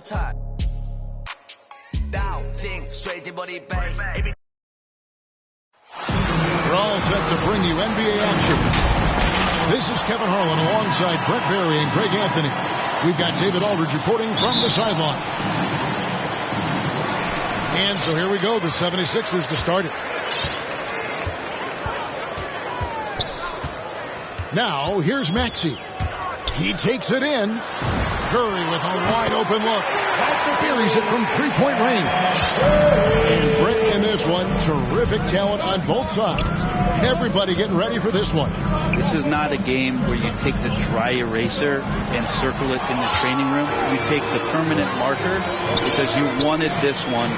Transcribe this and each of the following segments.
菜，倒进水晶玻璃杯。We're all set to bring you NBA action. This is Kevin Harlan alongside Brett Barry and Greg Anthony. We've got David Aldridge reporting from the sideline. And so here we go, the 76ers to start it. Now, here's Maxey. He takes it in. Curry with a wide open look. Buries it from three-point range. And Brett in this one, terrific talent on both sides. Everybody getting ready for this one. This is not a game where you take the dry eraser and circle it in the training room. You take the permanent marker because you wanted this one.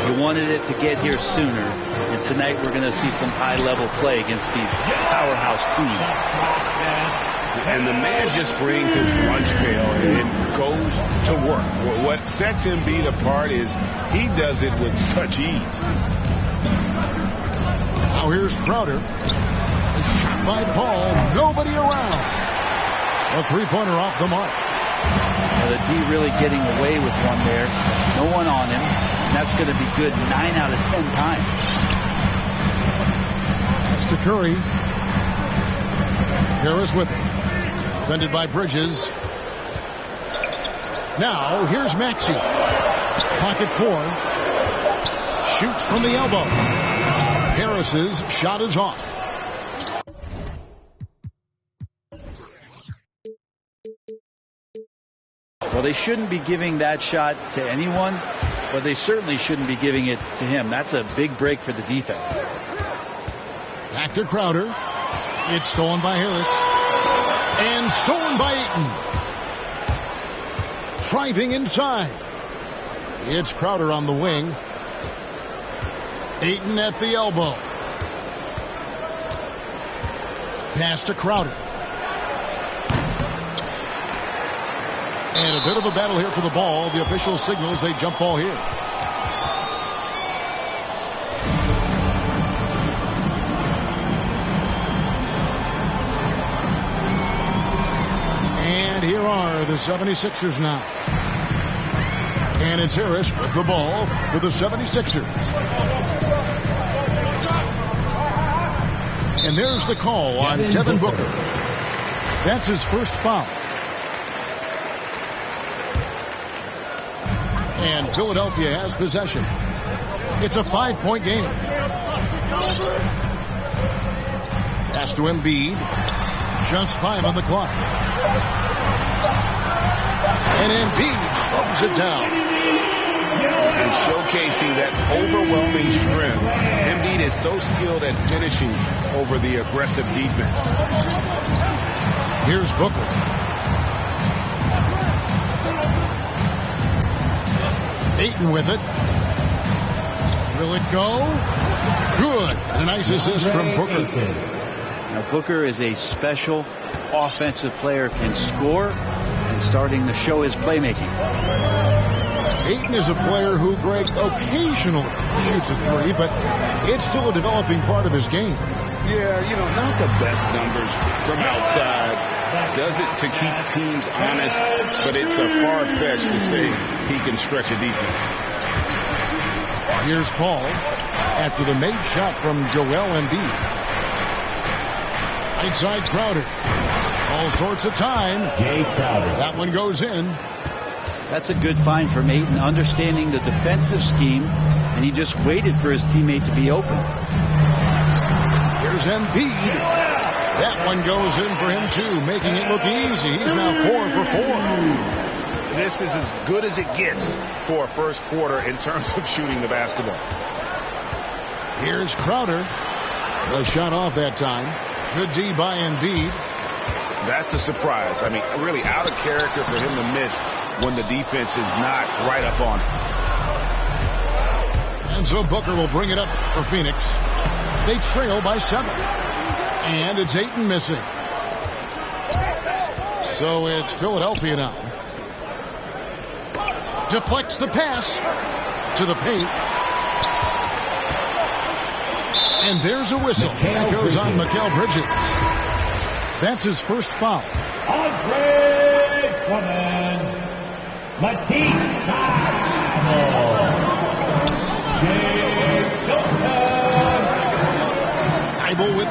You wanted it to get here sooner. And tonight we're going to see some high-level play against these powerhouse teams. And the man just brings his lunch pail and goes to work. What sets Embiid apart is he does it with such ease. Now here's Crowder. Shot by Paul. Nobody around. A three-pointer off the mark. Now the D really getting away with one there. No one on him. And that's going to be good 9 out of 10 times. That's to Curry. Harris with it. Defended by Bridges. Now, here's Maxey. Pocket four. Shoots from the elbow. Harris's shot is off. Well, they shouldn't be giving that shot to anyone, but they certainly shouldn't be giving it to him. That's a big break for the defense. Back to Crowder. It's stolen by Harris. And stolen by Ayton. Driving inside. It's Crowder on the wing. Ayton at the elbow. Pass to Crowder. And a bit of a battle here for the ball. The official signals a jump ball here. Here are the 76ers now. And it's Harris with the ball for the 76ers. And there's the call on Devin Booker. That's his first foul. And Philadelphia has possession. It's a 5-point game. Pass to Embiid. Just 5 on the clock. And Embiid throws it down. And showcasing that overwhelming strength. Embiid is so skilled at finishing over the aggressive defense. Here's Booker. Ayton with it. Will it go? Good. And a nice assist from Booker. Now Booker is a special offensive player, can score, and starting to show his playmaking. Ayton is a player who, Greg, occasionally shoots a three, but it's still a developing part of his game. Yeah, you know, not the best numbers from outside. Does it to keep teams honest, but it's a far-fetched to say he can stretch a defense. Here's Paul after the made shot from Joel Embiid. Right side Crowder. All sorts of time. That one goes in. That's a good find for Ayton, understanding the defensive scheme, and he just waited for his teammate to be open. Here's Embiid. That one goes in for him too, making it look easy. He's now 4 for 4. This is as good as it gets for a first quarter in terms of shooting the basketball. Here's Crowder. The shot off that time. Good D by Embiid. That's a surprise. I mean, really out of character for him to miss when the defense is not right up on it. And so Booker will bring it up for Phoenix. They trail by 7. And it's Ayton missing. So it's Philadelphia now. Deflects the pass to the paint. And there's a whistle. That goes on Mikal Bridges. That's his first foul. Andre Drummond. Matisse.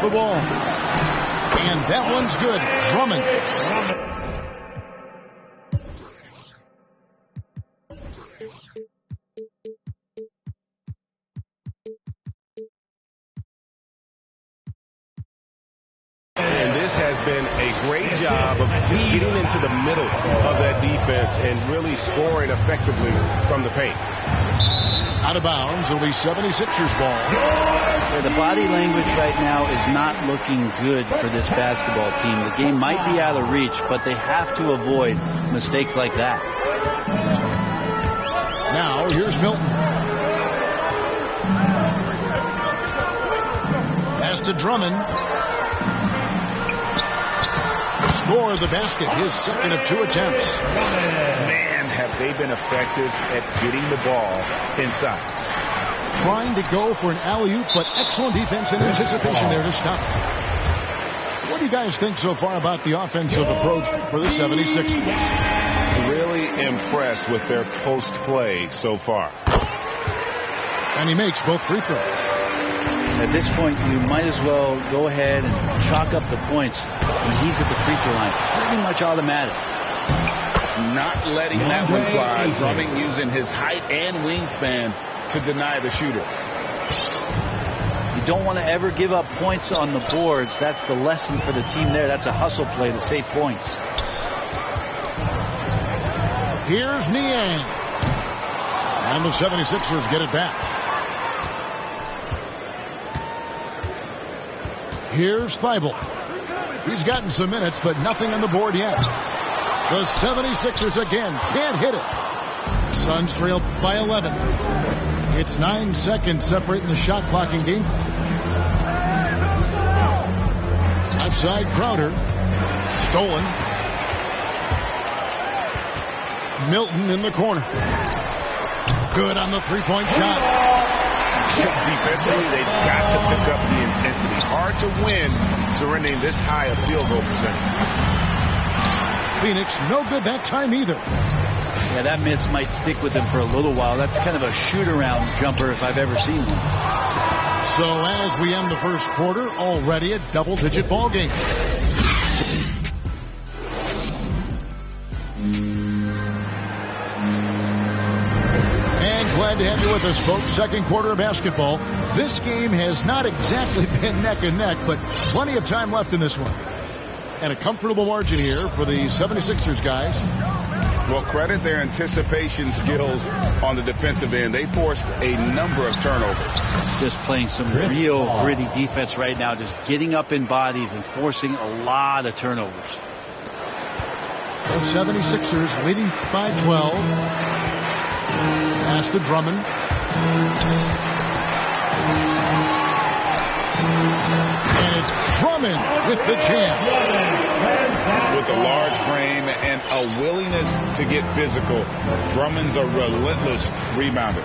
the ball. And that one's good. Drummond. And this has been a great job of just getting into the middle of that defense and really scoring effectively from the paint. Out of bounds, it'll be 76ers ball. Yeah, the body language right now is not looking good for this basketball team. The game might be out of reach, but they have to avoid mistakes like that. Now, here's Milton. Pass to Drummond. Score the basket, his second of 2 attempts. Man, have they been effective at getting the ball inside. Trying to go for an alley-oop, but excellent defense and anticipation there to stop. What do you guys think so far about the offensive approach for the 76ers? Really impressed with their post play so far. And he makes both free throws. At this point, you might as well go ahead and chalk up the points when he's at the free throw line. Pretty much automatic. Not letting that one fly. Drummond using his height and wingspan to deny the shooter. You don't want to ever give up points on the boards. That's the lesson for the team there. That's a hustle play to save points. Here's Niang. And the 76ers get it back. Here's Thibault. He's gotten some minutes, but nothing on the board yet. The 76ers again can't hit it. Suns trail by 11. It's 9 seconds separating the shot clock in game. Outside Crowder. Stolen. Milton in the corner. Good on the three-point shot. Defensively, they've got to pick up the intensity. Hard to win surrendering this high a field goal percentage. Phoenix, no good that time either. Yeah, that miss might stick with him for a little while. That's kind of a shoot-around jumper if I've ever seen one. So as we end the first quarter, already a double-digit ball game. Glad to have you with us, folks. Second quarter of basketball. This game has not exactly been neck and neck, but plenty of time left in this one. And a comfortable margin here for the 76ers guys. Well, credit their anticipation skills on the defensive end. They forced a number of turnovers. Just playing some real gritty defense right now, just getting up in bodies and forcing a lot of turnovers. The 76ers leading by 12. Pass to Drummond. And it's Drummond with the jam. With a large frame and a willingness to get physical, Drummond's a relentless rebounder.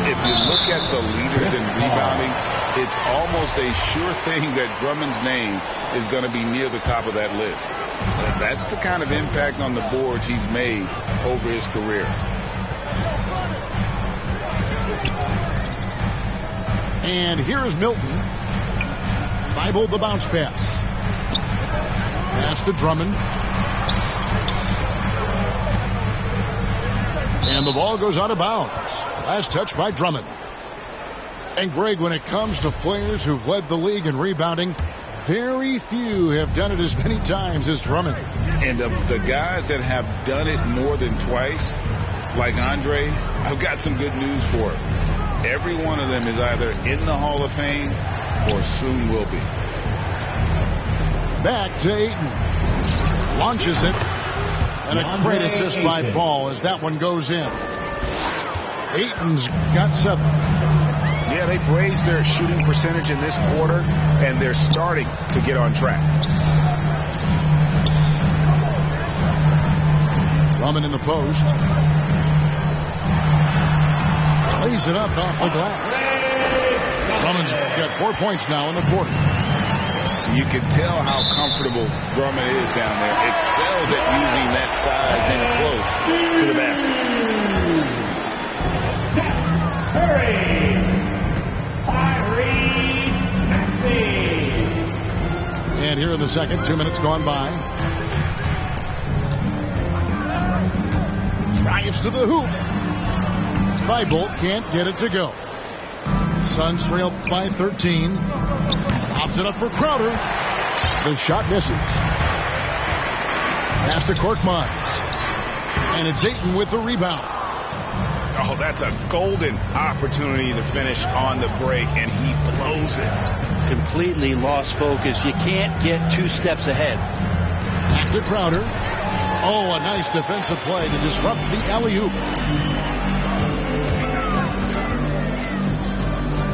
If you look at the leaders in rebounding, it's almost a sure thing that Drummond's name is going to be near the top of that list. That's the kind of impact on the boards he's made over his career. And here is Milton. Thibault the bounce pass. Pass to Drummond. And the ball goes out of bounds. Last touch by Drummond. And Greg, when it comes to players who've led the league in rebounding, very few have done it as many times as Drummond. And of the guys that have done it more than twice, like Andre, I've got some good news for him. Every one of them is either in the Hall of Fame or soon will be. Back to Ayton. Launches it. And a great assist by Paul as that one goes in. Ayton's got 7. Yeah, they've raised their shooting percentage in this quarter, and they're starting to get on track. Drummond in the post. Lays it up off the glass. Drummond's got 4 points now in the quarter. You can tell how comfortable Drummond is down there. Excels at using that size in close to the basket. And here in the second, 2 minutes gone by. Drives to the hoop. Thibault can't get it to go. Suns trail by 13. Pops it up for Crowder. The shot misses. Pass to Korkmaz. And it's Ayton with the rebound. Oh, that's a golden opportunity to finish on the break, and he blows it. Completely lost focus. You can't get 2 steps ahead. Back to Crowder. Oh, a nice defensive play to disrupt the alley-oop.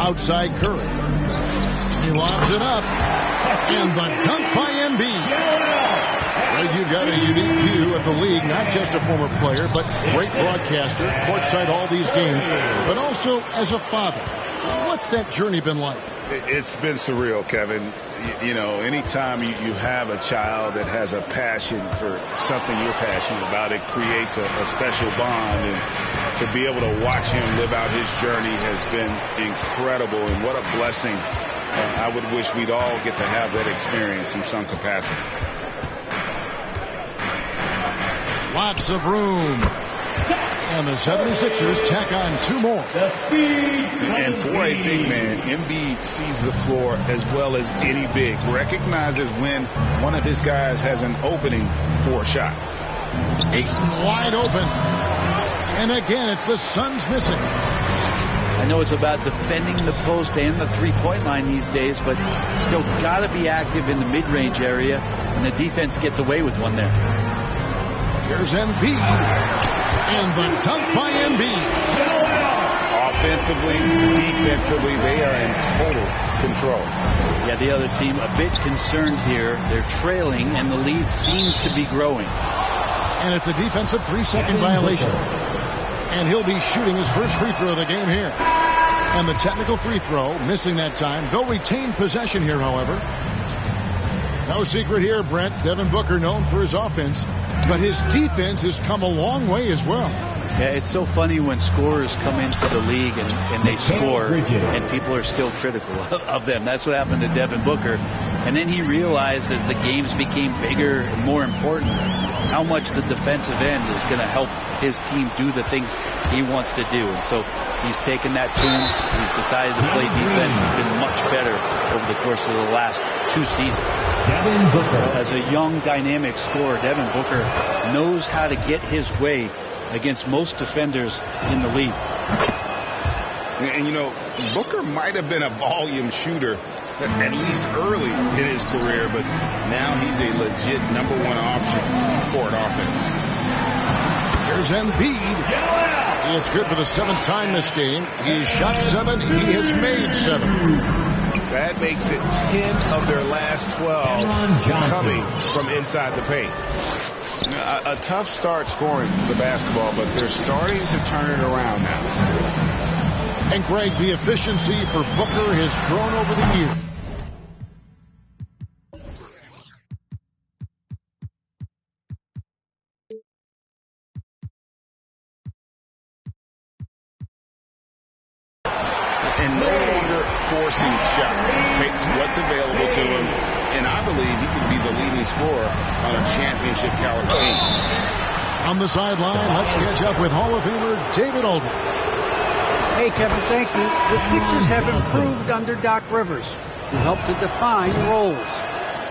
Outside Curry. He lobs it up. And the dunk by Embiid. Greg, you've got a unique view of the league, not just a former player, but great broadcaster, courtside all these games, but also as a father. What's that journey been like? It's been surreal, Kevin. You know, anytime you have a child that has a passion for something you're passionate about, it creates a special bond. And to be able to watch him live out his journey has been incredible. And what a blessing. I would wish we'd all get to have that experience in some capacity. Lots of room. And the 76ers tack on 2 more. And for a big man, Embiid sees the floor as well as any big. Recognizes when one of his guys has an opening for a shot. Ayton wide open. And again, it's the Suns missing. I know it's about defending the post and the three-point line these days, but still got to be active in the mid-range area, and the defense gets away with one there. Here's Embiid. And the dunk by Embiid. Offensively, defensively, they are in total control. Yeah, the other team a bit concerned here. They're trailing, and the lead seems to be growing. And it's a defensive 3-second violation. And he'll be shooting his first free throw of the game here. And the technical free throw, missing that time. They'll retain possession here, however. No secret here, Brent. Devin Booker known for his offense, but his defense has come a long way as well. Yeah, it's so funny when scorers come into the league and they score, and people are still critical of them. That's what happened to Devin Booker. And then he realized as the games became bigger and more important, how much the defensive end is going to help his team do the things he wants to do. And so he's taken that tune. He's decided to play defense. He's been much better over the course of the last 2 seasons. As a young, dynamic scorer, Devin Booker knows how to get his way against most defenders in the league. And you know, Booker might have been a volume shooter at least early in his career, but now he's a legit #1 option for an offense. Here's Embiid. It's good for the 7th time this game. He's shot 7. He has made 7. That makes it 10 of their last 12 coming from inside the paint. A tough start scoring for the basketball, but they're starting to turn it around now. And Greg, the efficiency for Booker has grown over the years. And no longer forcing shots. Takes what's available to him, and I believe he could be the leading scorer on a championship caliber team. On the sideline, let's catch up with Hall of Famer David Aldridge. Hey, Kevin, thank you. The Sixers have improved under Doc Rivers, who helped to define roles.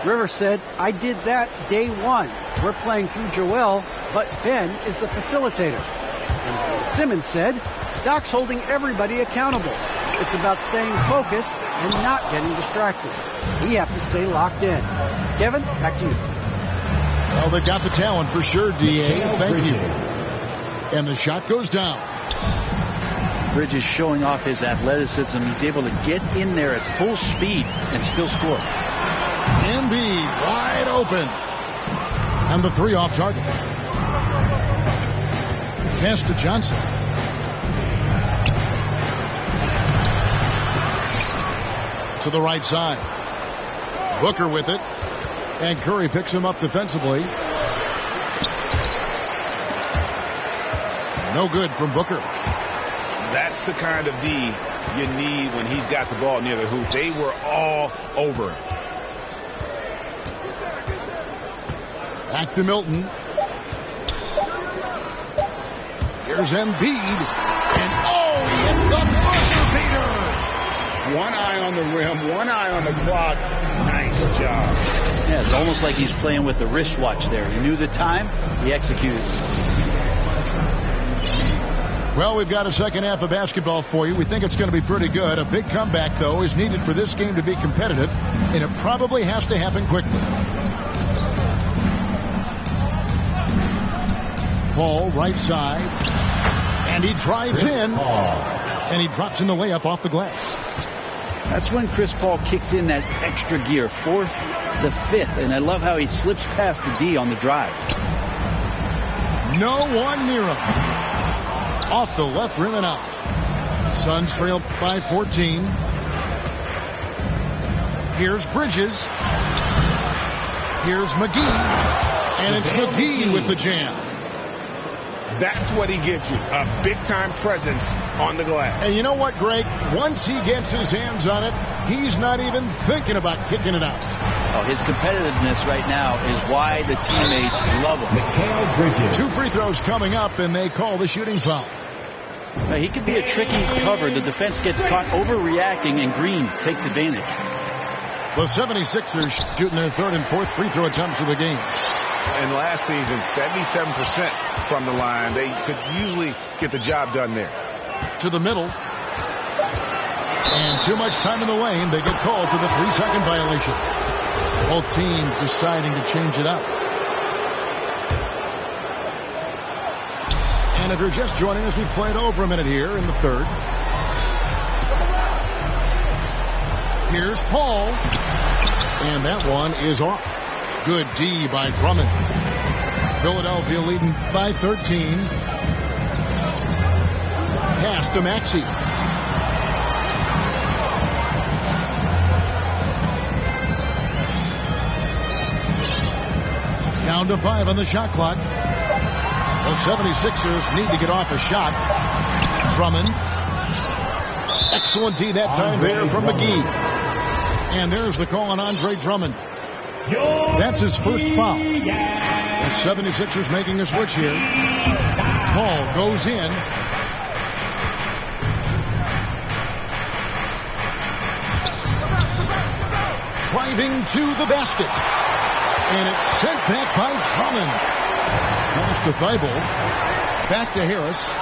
Rivers said, "I did that day one. We're playing through Joel, but Ben is the facilitator." And Simmons said, "Doc's holding everybody accountable. It's about staying focused and not getting distracted. We have to stay locked in." Kevin, back to you. Well, they got the talent for sure, D.A. Thank you. And the shot goes down. Bridges showing off his athleticism. He's able to get in there at full speed and still score. Embiid wide open. And the 3 off target. Pass to Johnson. To the right side. Booker with it. And Curry picks him up defensively. No good from Booker. That's the kind of D you need when he's got the ball near the hoop. They were all over him. Back to Milton. Here's Embiid. And he hits the buzzer beater. One eye on the rim, one eye on the clock. Nice job. Yeah, it's almost like he's playing with the wristwatch there. He knew the time, he executed. Well, we've got a second half of basketball for you. We think it's going to be pretty good. A big comeback, though, is needed for this game to be competitive, and it probably has to happen quickly. Paul, right side, and he drives in, and he drops in the layup off the glass. That's when Chris Paul kicks in that extra gear, 4th to 5th, and I love how he slips past the D on the drive. No one near him. Off the left rim and out. Suns trail by 14. Here's Bridges. Here's McGee. And it's McGee with the jam. That's what he gives you, a big-time presence on the glass. And you know what, Greg? Once he gets his hands on it, he's not even thinking about kicking it out. Oh, his competitiveness right now is why the teammates love him. 2 free throws coming up, and they call the shooting foul. He could be a tricky cover. The defense gets caught overreacting, and Green takes advantage. The 76ers shooting their 3rd and 4th free throw attempts of the game. And last season, 77% from the line. They could usually get the job done there. To the middle. And too much time in the lane. They get called for the 3-second violation. Both teams deciding to change it up. And if you're just joining us, we've played over a minute here in the 3rd. Here's Paul. And that one is off. Good D by Drummond. Philadelphia leading by 13. Pass to Maxey. Down to 5 on the shot clock. The 76ers need to get off a shot. Drummond. Excellent D that time there from McGee. And there's the call on Andre Drummond. That's his first foul. The 76ers making a switch here. Paul goes in. Driving to the basket. And it's sent back by Drummond. Pass to Thibault. Back to Harris.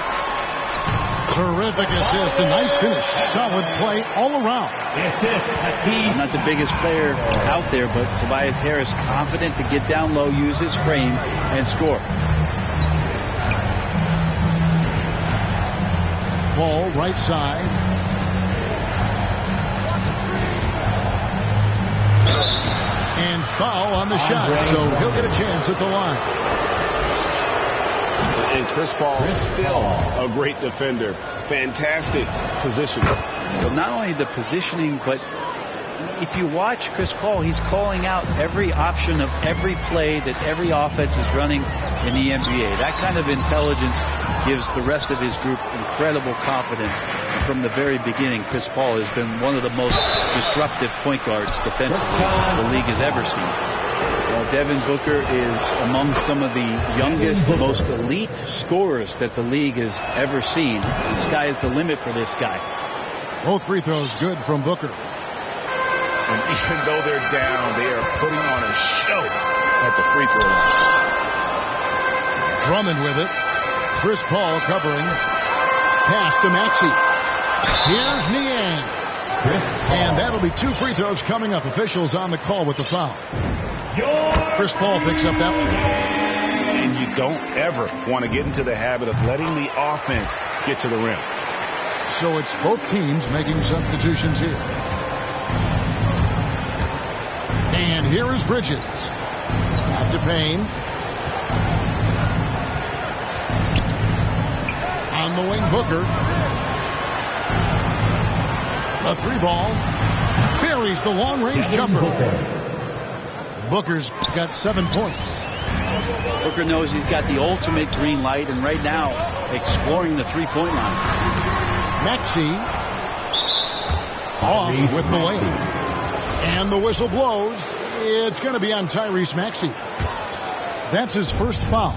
Terrific assist. A nice finish. Solid play all around. Not the biggest player out there, but Tobias Harris confident to get down low, use his frame, and score. Ball right side. And foul on the shot, so he'll get a chance at the line. And Chris Paul is still a great defender. Fantastic position. So not only the positioning, but if you watch Chris Paul, he's calling out every option of every play that every offense is running in the NBA. That kind of intelligence gives the rest of his group incredible confidence. And from the very beginning, Chris Paul has been one of the most disruptive point guards defensively the league has ever seen. Well, Devin Booker is among some of the youngest, most elite scorers that the league has ever seen. The sky is the limit for this guy. Both free throws good from Booker. And even though they're down, they are putting on a show at the free throw line. Drummond with it. Chris Paul covering. Pass to Maxey. Here's Niang. And that'll be 2 free throws coming up. Officials on the call with the foul. Chris Paul picks up that one. And you don't ever want to get into the habit of letting the offense get to the rim. So it's both teams making substitutions here. And here is Bridges. Back to Payne. On the wing, Booker. A 3-ball. Buries the long-range jumper. Booker's got 7 points. Booker knows he's got the ultimate green light, and right now exploring the 3-point line. Maxey off with the layup. And the whistle blows. It's going to be on Tyrese Maxey. That's his first foul.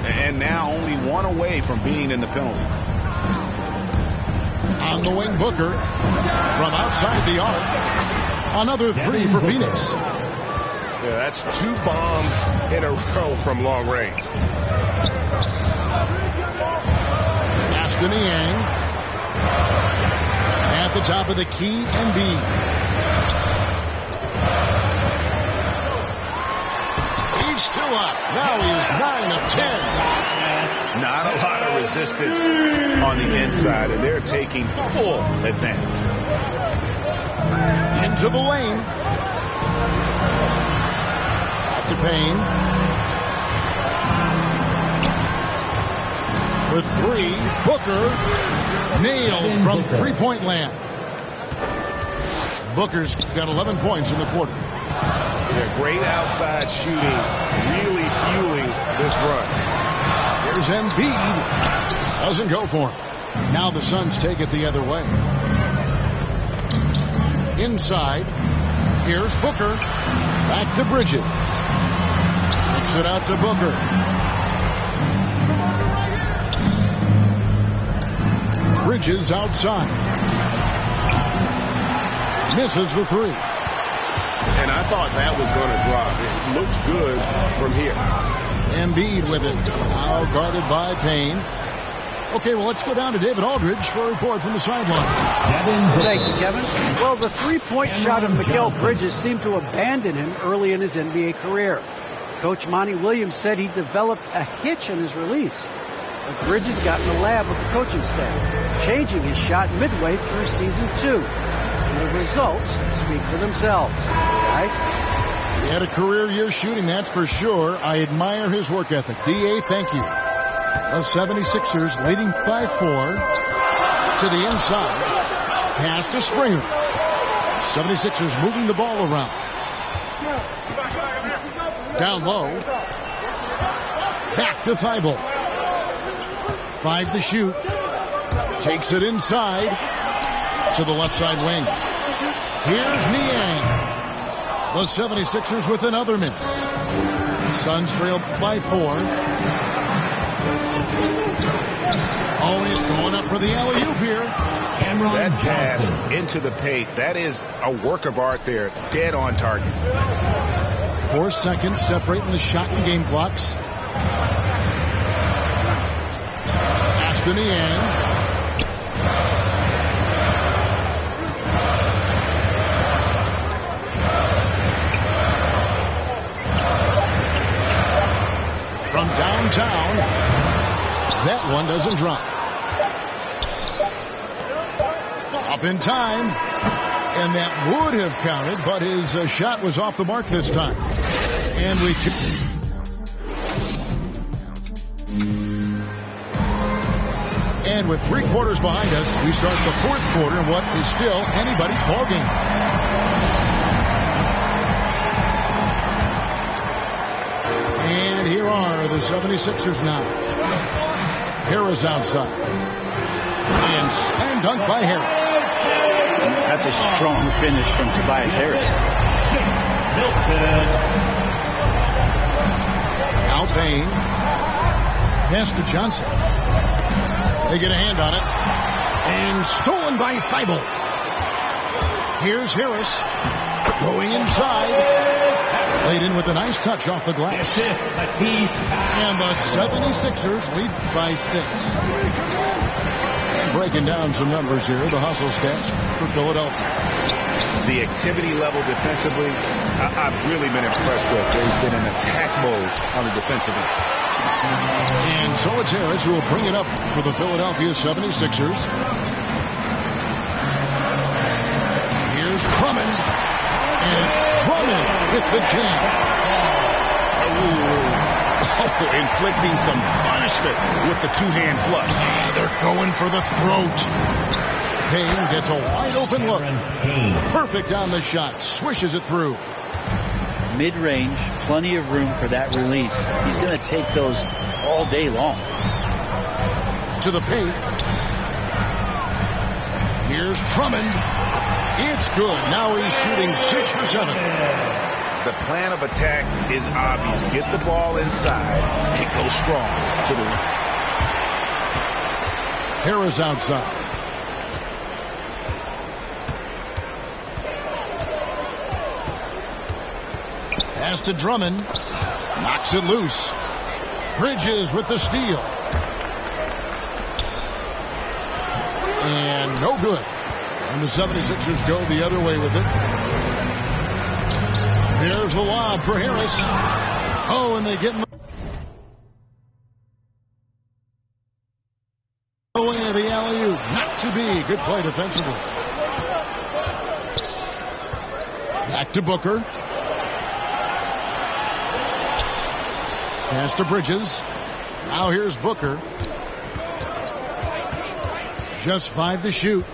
And now only one away from being in the penalty. On the wing, Booker from outside the arc. Another three for Phoenix. Yeah, that's 2 bombs in a row from long range. Ashton Yang at the top of the key, Embiid. He's still up. Now he's 9 of 10. Not a lot of resistance on the inside, and they're taking full advantage. Into the lane. Back to Payne. With 3, Booker nailed from three-point land. Booker's got 11 points in the quarter. Yeah, great outside shooting, really fueling this run. Here's Embiid. Doesn't go for him. Now the Suns take it the other way. Inside. Here's Booker. Back to Bridges. Kicks it out to Booker. Bridges outside. Misses the 3. And I thought that was going to drop. It looked good from here. Embiid with it. Now guarded by Payne. Okay, well, let's go down to David Aldridge for a report from the sideline. Thank you, Kevin. Well, the three-point shot of Mikal Bridges seemed to abandon him early in his NBA career. Coach Monty Williams said he developed a hitch in his release. But Bridges got in the lab with the coaching staff, changing his shot midway through season 2. And the results speak for themselves. Guys? He had a career year shooting, that's for sure. I admire his work ethic. D.A., thank you. The 76ers leading by 4 to the inside. Pass to Springer. 76ers moving the ball around. Down low. Back to Thibault. 5 to shoot. Takes it inside to the left side wing. Here's Niang. The 76ers with another miss. Suns trail by 4. Always going up for the alley-oop here. That pass into the paint, that is a work of art there. Dead on target. 4 seconds separating the shot and game clocks. Ashton Yang. From downtown, that one doesn't drop. Up in time, and that would have counted, but his shot was off the mark this time. And we... And with 3 quarters behind us, we start the 4th quarter in what is still anybody's ballgame. And here are the 76ers now. Harris outside. And slam dunk by Harris. That's a strong finish from Tobias Harris. Now Payne. Pass to Johnson. They get a hand on it. And stolen by Thibault. Here's Harris. Going inside. Laid in with a nice touch off the glass. And the 76ers lead by 6. And breaking down some numbers here, the hustle stats for Philadelphia. The activity level defensively, I've really been impressed with. There's been an attack mode on the defensive end. And so it's Harris who will bring it up for the Philadelphia 76ers. Here's Drummond. And it's Drummond with the jam. Inflicting some punishment with the 2-hand flush. They're going for the throat. Payne gets a wide open look. Perfect on the shot. Swishes it through. Mid-range, plenty of room for that release. He's going to take those all day long. To the paint. Here's Drummond. It's good. Now he's shooting 6 for 7. The plan of attack is obvious. Get the ball inside and go strong to the rim. Harris outside. Pass to Drummond. Knocks it loose. Bridges with the steal. And no good. And the 76ers go the other way with it. There's the lob for Harris. Oh, and they get away of the alley-oop. Not to be. Good play defensively. Back to Booker. Pass to Bridges. Now here's Booker. Just 5 to shoot.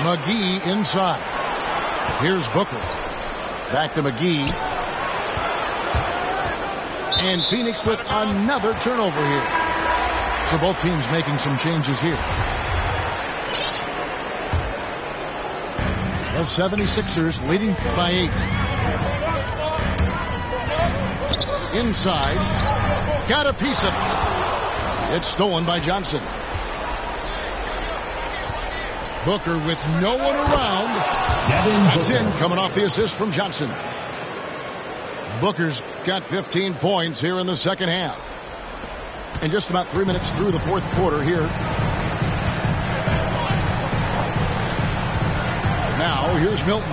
McGee inside. Here's Booker. Back to McGee. And Phoenix with another turnover here. So both teams making some changes here. The 76ers leading by 8. Inside. Got a piece of it. It's stolen by Johnson. Booker with no one around. That's in, coming off the assist from Johnson. Booker's got 15 points here in the second half. And just about 3 minutes through the fourth quarter here. Now here's Milton.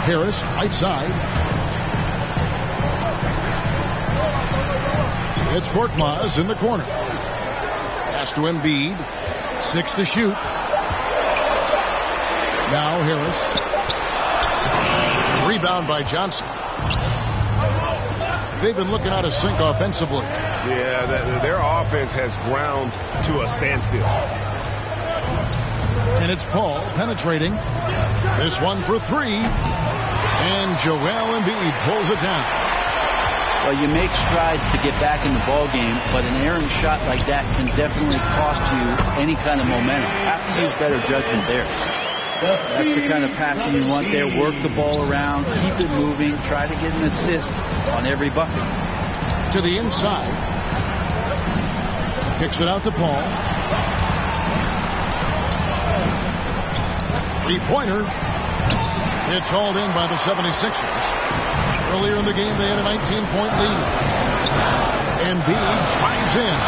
Harris, right side. It's Korkmaz in the corner. Pass to Embiid. 6 to shoot. Now Harris. Rebound by Johnson. They've been looking out of sync offensively. Yeah, their offense has ground to a standstill. And it's Paul penetrating. This one for 3. And Joel Embiid pulls it down. Well, you make strides to get back in the ball game, but an errant shot like that can definitely cost you any kind of momentum. Have to use better judgment there. That's the kind of passing you want there. Work the ball around, keep it moving, try to get an assist on every bucket. To the inside. Kicks it out to Paul. 3-pointer. It's hauled in by the 76ers. Earlier in the game, they had a 19-point lead. Embiid drives in.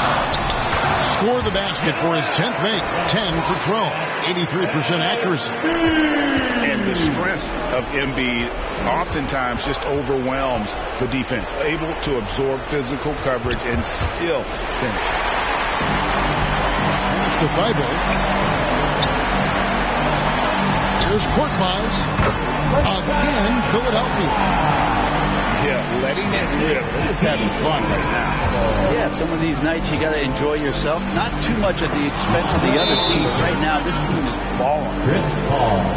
Score the basket for his 10th make. 10 for 12. 83% accuracy. And the strength of Embiid oftentimes just overwhelms the defense. Able to absorb physical coverage and still finish. To Thibault. Here's Korkmaz. Again, Philadelphia. Yeah, letting it rip. They're just having fun right now. Yeah, some of these nights you got to enjoy yourself. Not too much at the expense of the other team. Right now, this team is balling.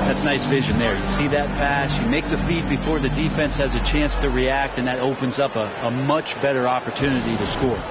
That's nice vision there. You see that pass, you make the feed before the defense has a chance to react, and that opens up a much better opportunity to score.